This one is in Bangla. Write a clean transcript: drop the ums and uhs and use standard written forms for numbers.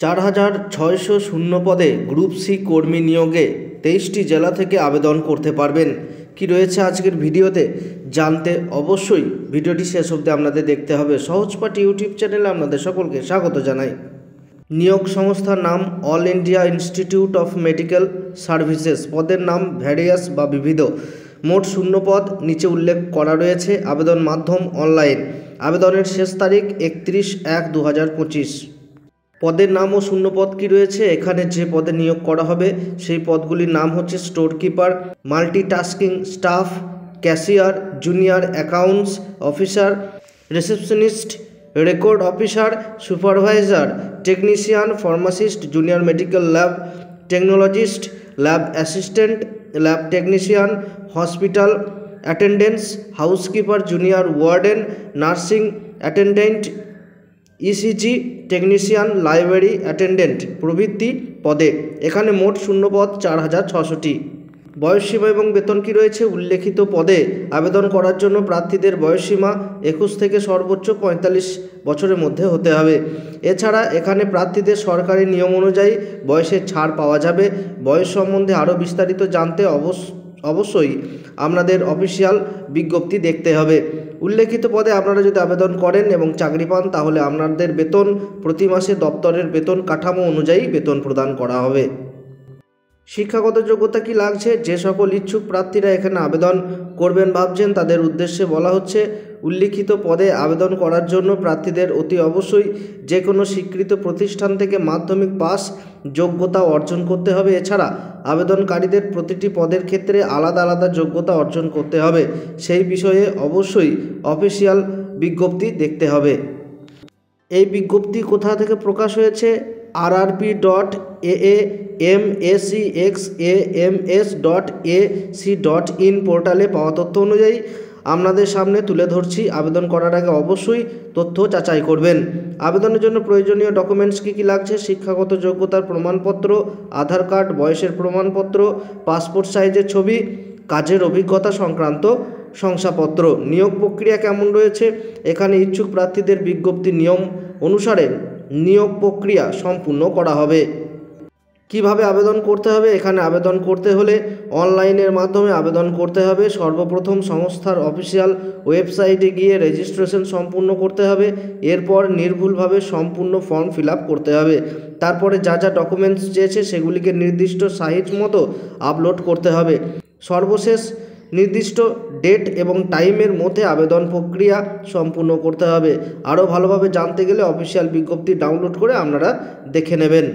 4,600 শূন্য পদে গ্রুপ সি কর্মী নিয়োগে 23টি জেলা থেকে আবেদন করতে পারবেন। কি রয়েছে আজকের ভিডিওতে জানতে অবশ্যই ভিডিওটি শেষ অবধি আপনাদের দেখতে হবে। সহজপাঠী ইউটিউব চ্যানেলে আপনাদের সকলকে স্বাগত জানাই। নিয়োগ সংস্থার নাম all India institute of medical services. পদের নাম ভ্যারিয়াস বা বিবিধ। মোট শূন্য পদ নিচে উল্লেখ করা রয়েছে। আবেদন মাধ্যম অনলাইন। আবেদনের শেষ তারিখ 31/1/2025। পদের নাম ও শূন্য পদ কি রয়েছে, এখানে যে পদে নিয়োগ করা হবে সেই পদগুলির নাম হচ্ছে store keeper, multitasking staff, cashier, junior accounts officer, receptionist, record officer, supervisor, technician, pharmacist, junior medical lab technologist, lab assistant, lab technician, hospital attendance, housekeeper, junior warden, nursing attendant, ECG technician, library attendant প্রভৃতি পদে। এখানে মোট শূন্য পদ 4,600টি। বয়সসীমা এবং বেতন কি রয়েছে, উল্লেখিত পদে আবেদন করার জন্য প্রার্থীদের বয়সসীমা 21 থেকে সর্বোচ্চ 45 বছরের মধ্যে হতে হবে। এছাড়া এখানে প্রার্থীদের সরকারি নিয়ম অনুযায়ী বয়সের ছাড় পাওয়া যাবে। বয়স সম্বন্ধে আরও বিস্তারিত জানতে অবশ্যই আপনাদের অফিসিয়াল বিজ্ঞপ্তি দেখতে হবে। উল্লেখিত পদে আপনারা যদি আবেদন করেন এবং চাকরি পান তাহলে আপনাদের বেতন প্রতি মাসে দপ্তরের বেতন কাঠামো অনুযায়ী বেতন প্রদান করা হবে। শিক্ষাগত যোগ্যতা কি লাগছে, যে সকল ইচ্ছুক প্রার্থীরা এখানে আবেদন করবেন ভাবছেন তাদের উদ্দেশ্যে বলা হচ্ছে, উল্লিখিত পদে আবেদন করার জন্য প্রার্থীদের অতি অবশ্যই যে কোনো স্বীকৃত প্রতিষ্ঠান থেকে মাধ্যমিক পাস যোগ্যতা অর্জন করতে হবে। এছাড়া আবেদনকারীদের প্রতিটি পদের ক্ষেত্রে আলাদা আলাদা যোগ্যতা অর্জন করতে হবে। সেই বিষয়ে অবশ্যই অফিসিয়াল বিজ্ঞপ্তি দেখতে হবে। এই বিজ্ঞপ্তি কোথা থেকে প্রকাশ হয়েছে? rrp.aamsexams.ac.in পোর্টালে পাওয়া তথ্য অনুযায়ী আপনাদের সামনে তুলে ধরছি। আবেদন করার আগে অবশ্যই তথ্য যাচাই করবেন। আবেদনের জন্য প্রয়োজনীয় ডকুমেন্টস কী কী লাগছে? শিক্ষাগত যোগ্যতার প্রমাণপত্র, আধার কার্ড, বয়সের প্রমাণপত্র, পাসপোর্ট সাইজের ছবি, কাজের অভিজ্ঞতা সংক্রান্ত শংসাপত্র। নিয়োগ প্রক্রিয়া কেমন রয়েছে? এখানে ইচ্ছুক প্রার্থীদের বিজ্ঞপ্তি নিয়ম অনুসারে নিয়োগ প্রক্রিয়া সম্পূর্ণ করা হবে। কিভাবে আবেদন করতে হবে? এখানে আবেদন করতে হলে অনলাইনের মাধ্যমে আবেদন করতে হবে। সর্বপ্রথম সংস্থার অফিসিয়াল ওয়েবসাইটে গিয়ে রেজিস্ট্রেশন সম্পূর্ণ করতে হবে। এরপর নির্ভুলভাবে সম্পূর্ণ ফর্ম ফিল আপ করতে হবে। তারপরে যা যা ডকুমেন্টস চেয়েছে সেগুলিকে নির্দিষ্ট সাইজ মতো আপলোড করতে হবে। সর্বশেষ নির্দিষ্ট ডেট এবং টাইমের মধ্যে আবেদন প্রক্রিয়া সম্পূর্ণ করতে হবে। আরও ভালোভাবে জানতে গেলে অফিসিয়াল বিজ্ঞপ্তি ডাউনলোড করে আপনারা দেখে নেবেন।